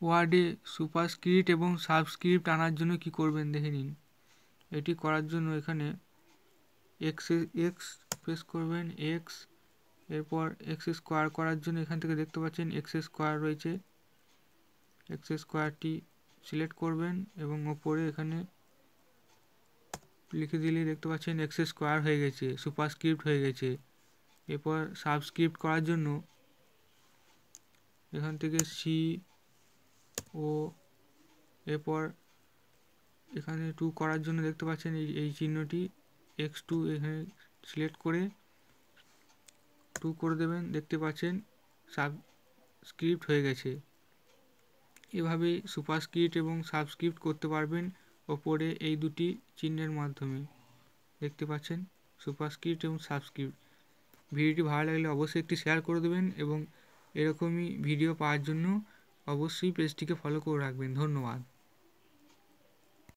ওয়ার্ডে সুপারস্ক্রিপ্ট এবং সাবস্ক্রিপ্ট আনার জন্য কি করবেন দেখে নিন। এটি করার জন্য এখানে এক্স প্রেস করবেন, এক্স, এরপর এক্স স্কোয়ার করার জন্য এখান থেকে দেখতে পাচ্ছেন এক্স স্কোয়ার রয়েছে, এক্স স্কোয়ারটি সিলেক্ট করবেন এবং ওপরে এখানে লিখে দিলেই দেখতে পাচ্ছেন এক্স স্কোয়ার হয়ে গেছে, সুপারস্ক্রিপ্ট হয়ে গেছে। এরপর সাবস্ক্রিপ্ট করার জন্য এখান থেকে সি ও, এরপর এখানে 2 করার জন্য দেখতে পাচ্ছেন এই চিহ্নটি x2 এখানে সিলেক্ট করে 2 করে দেবেন, দেখতে পাচ্ছেন সাবস্ক্রিপ্ট হয়ে গেছে। এভাবে সুপারস্ক্রিপ্ট এবং সাবস্ক্রিপ্ট করতে পারবেন ওপরে এই দুটি চিহ্নের মাধ্যমে। দেখতে পাচ্ছেন সুপারস্ক্রিপ্ট এবং সাবস্ক্রিপ্ট। ভিডিওটি ভালো লাগলে অবশ্যই একটি শেয়ার করে দেবেন এবং এরকমই ভিডিও পাওয়ার জন্য অবশ্যই পেজটিকে ফলো করে রাখবেন। ধন্যবাদ।